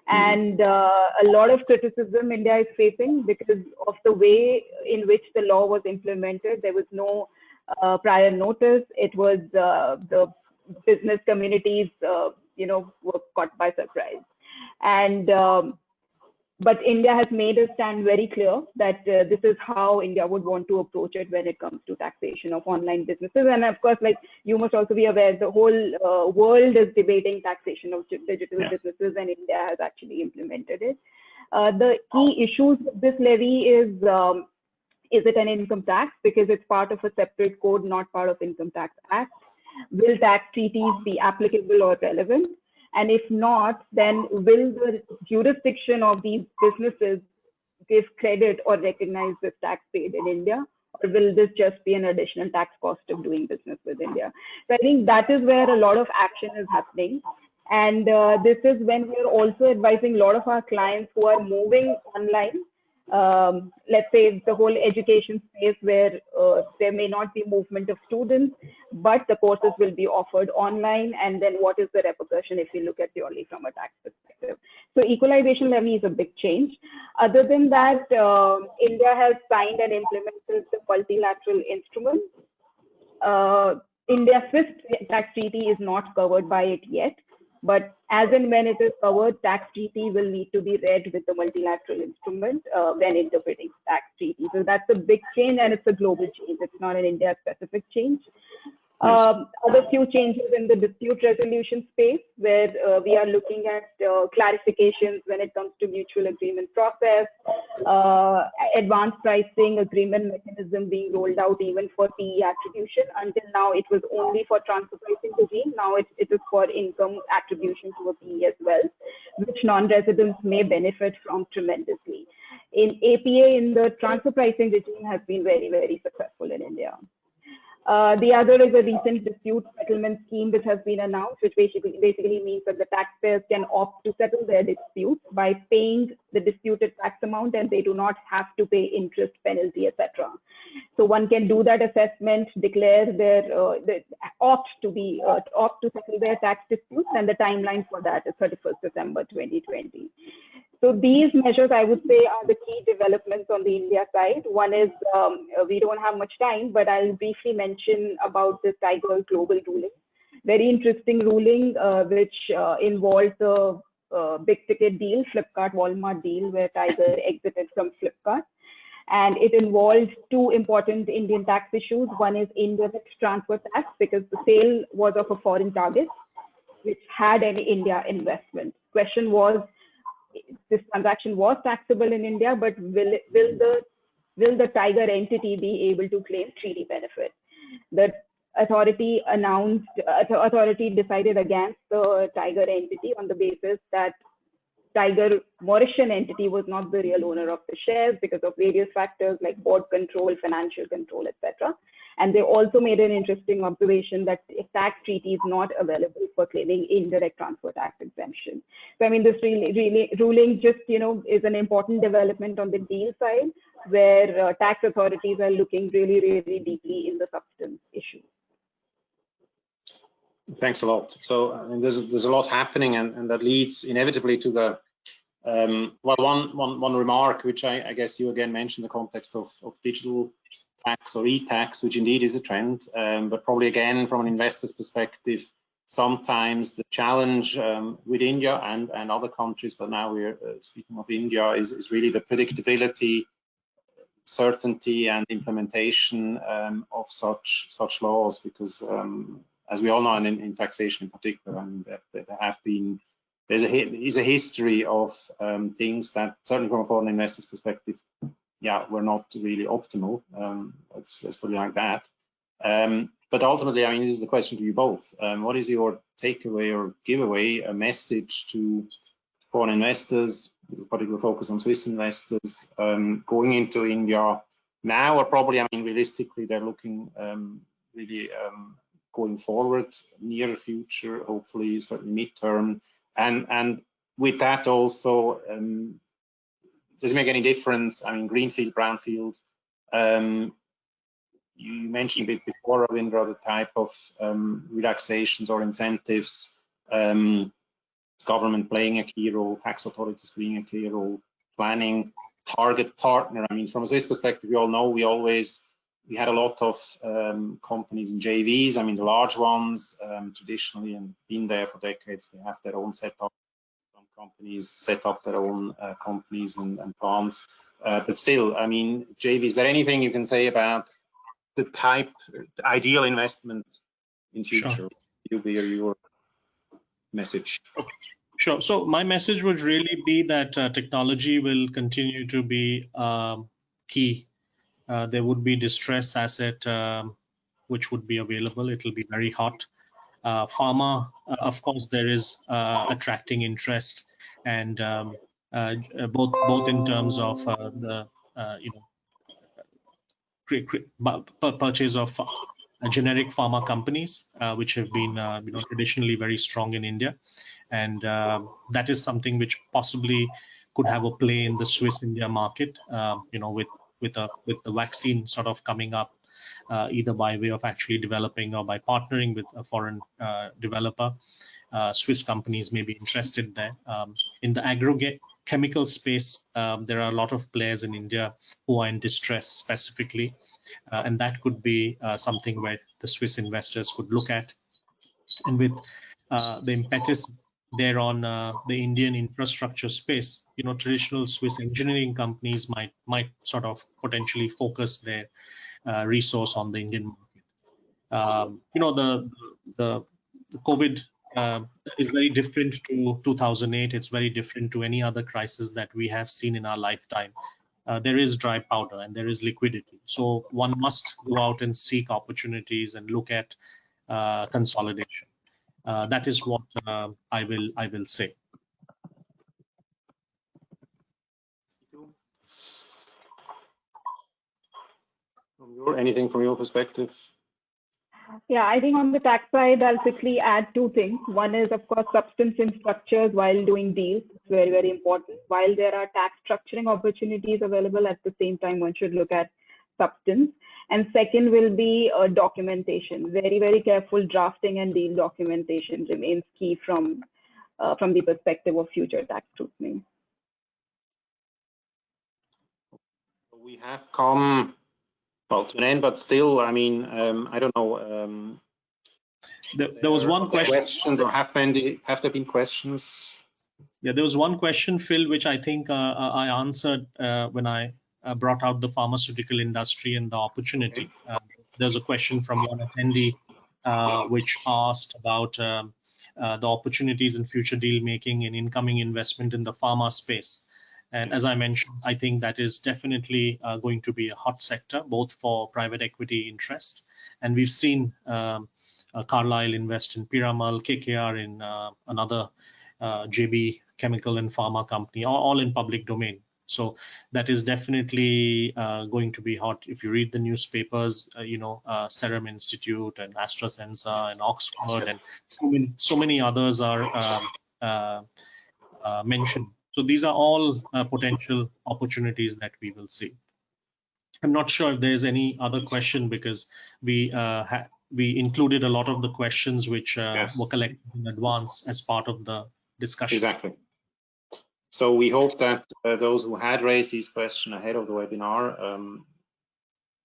And a lot of criticism India is facing because of the way in which the law was implemented. There was no prior notice. It was the business communities, were caught by surprise. And but India has made a stand very clear that this is how India would want to approach it when it comes to taxation of online businesses. And of course, like, you must also be aware, the whole world is debating taxation of digital businesses, and India has actually implemented it. The key issues with this levy is it an income tax? Because it's part of a separate code, not part of Income Tax Act. Will tax treaties be applicable or relevant? And if not, then will the jurisdiction of these businesses give credit or recognize this tax paid in India? Or will this just be an additional tax cost of doing business with India? So I think that is where a lot of action is happening. And this is when we are also advising a lot of our clients who are moving online. Let's say the whole education space where there may not be movement of students, but the courses will be offered online. And then what is the repercussion if you look at purely from a tax perspective? So equalization levy is a big change. Other than that, India has signed and implemented the multilateral instrument. India-Swiss tax treaty is not covered by it yet. But as and when it is covered, tax treaty will need to be read with the multilateral instrument when interpreting tax treaty. So that's a big change, and it's a global change. It's not an India-specific change. Other few changes in the dispute resolution space, where we are looking at clarifications when it comes to mutual agreement process, advanced pricing agreement mechanism being rolled out even for PE attribution. Until now, it was only for transfer pricing regime. Now it is for income attribution to a PE as well, which non-residents may benefit from tremendously. In APA, in the transfer pricing regime has been very, very successful in India. The other is a recent dispute settlement scheme which has been announced, which basically means that the taxpayers can opt to settle their disputes by paying the disputed tax amount, and they do not have to pay interest, penalty, etc. So one can do that assessment, declare their opt to settle their tax disputes, and the timeline for that is 31st December 2020. So these measures, I would say, are the key developments on the India side. One is, we don't have much time, but I'll briefly mention about the Tiger global ruling. Very interesting ruling, which involves a big ticket deal, Flipkart Walmart deal, where Tiger exited from Flipkart. And it involved two important Indian tax issues. One is indirect transfer tax, because the sale was of a foreign target which had an India investment. Question was, this transaction was taxable in India, but will the Tiger entity be able to claim treaty benefit? The authority decided against the Tiger entity on the basis that Tiger Mauritian entity was not the real owner of the shares because of various factors like board control, financial control, etc. And they also made an interesting observation that a tax treaty is not available for claiming indirect transfer tax exemption. So I mean, this really ruling just is an important development on the deal side, where tax authorities are looking really deeply in the substance issue. Thanks a lot. So I mean, there's a lot happening, and that leads inevitably to the well, one remark, which I guess you again mentioned in the context of digital tax or e-tax, which indeed is a trend, but probably again from an investor's perspective, sometimes the challenge with India and other countries, but now we're speaking of India, is really the predictability, certainty, and implementation of such laws, because as we all know, and in taxation in particular, I mean, there have been is a history of things that certainly from a foreign investor's perspective, yeah, were not really optimal. Let's put it like that. But ultimately, I mean, this is the question to you both. What is your takeaway or giveaway, a message to foreign investors, with a particular focus on Swiss investors, going into India now, or probably, I mean, realistically, they're looking really going forward, near future, hopefully, certainly midterm. And with that also, does it make any difference? I mean, greenfield, brownfield. You mentioned a bit before, Ravindra, the type of relaxations or incentives, government playing a key role, tax authorities playing a key role, planning, target partner. I mean, from a Swiss perspective, we all know we had a lot of companies in JVs. I mean, the large ones traditionally and been there for decades, they have their own setup. Some companies set up their own companies and plants. But still, I mean, JV, is there anything you can say about the ideal investment in future? Sure. Will be your message. Sure. So my message would really be that technology will continue to be key. There would be distress asset which would be available. It will be very hot. Pharma, of course, there is attracting interest, and both in terms of the purchase of generic pharma companies, which have been traditionally very strong in India, and that is something which possibly could have a play in the Swiss India market. With the vaccine sort of coming up, either by way of actually developing or by partnering with a foreign developer, Swiss companies may be interested there. In the agrochemical space, there are a lot of players in India who are in distress specifically, and that could be something where the Swiss investors could look at. And with the impetus there on the Indian infrastructure space, traditional Swiss engineering companies might sort of potentially focus their resource on the Indian market. The COVID is very different to 2008. It's very different to any other crisis that we have seen in our lifetime. There is dry powder and there is liquidity. So one must go out and seek opportunities and look at consolidation. That is what I will say. Anything from your perspective? Yeah, I think on the tax side, I'll quickly add two things. One is, of course, substance in structures while doing deals. It's very important. While there are tax structuring opportunities available, at the same time, one should look at substance. And second will be documentation. Very careful drafting and deal documentation remains key from the perspective of future tax scrutiny. We have come to an end, but still, I mean, I don't know. There was one question. Questions, or have there been questions? Yeah, there was one question, Phil, which I think I answered when I brought out the pharmaceutical industry and the opportunity. There's a question from one attendee which asked about the opportunities in future deal making and incoming investment in the pharma space. And as I mentioned, I think that is definitely going to be a hot sector, both for private equity interest. And we've seen Carlyle invest in Piramal, KKR in another JB chemical and pharma company, all in public domain. So that is definitely going to be hot. If you read the newspapers, Serum Institute and AstraZeneca and Oxford and so many others are mentioned. So these are all potential opportunities that we will see. I'm not sure if there's any other question, because we included a lot of the questions which were collected in advance as part of the discussion. Exactly. So we hope that those who had raised these questions ahead of the webinar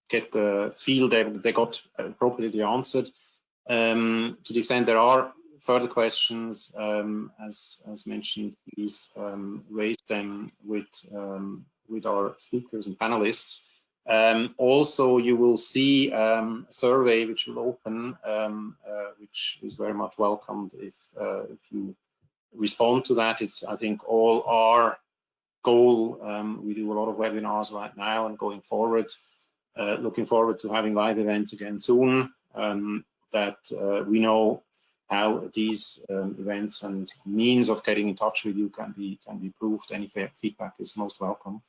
get the feel that they got appropriately answered. To the extent there are further questions, as mentioned, please raise them with our speakers and panelists. Also, you will see a survey which will open, which is very much welcomed if you respond to that. It's, I think, all our goal. We do a lot of webinars right now and going forward. Looking forward to having live events again soon. That we know how these events and means of getting in touch with you can be improved. Any feedback is most welcome.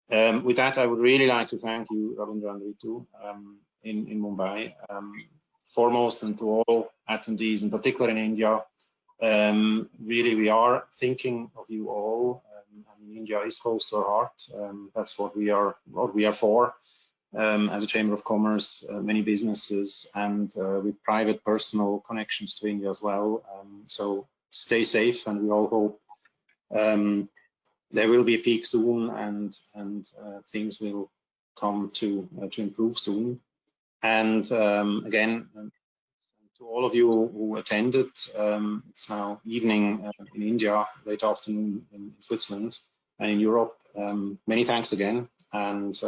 With that, I would really like to thank you, Ravindra and Ritu, in Mumbai, foremost, and to all attendees, in particular in India. Really, we are thinking of you all. I mean, India is close to our heart. That's what we are for. As a Chamber of Commerce, many businesses, and with private personal connections to India as well. So stay safe, and we all hope there will be a peak soon, and things will come to improve soon. And again, to all of you who attended, it's now evening in India, late afternoon in Switzerland and in Europe. Many thanks again, and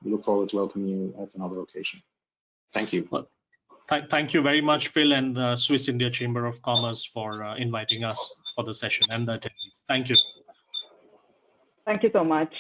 we look forward to welcoming you at another occasion. Thank you. Well, thank you very much, Phil, and the Swiss India Chamber of Commerce for inviting us for the session and the attendees. Thank you. Thank you so much.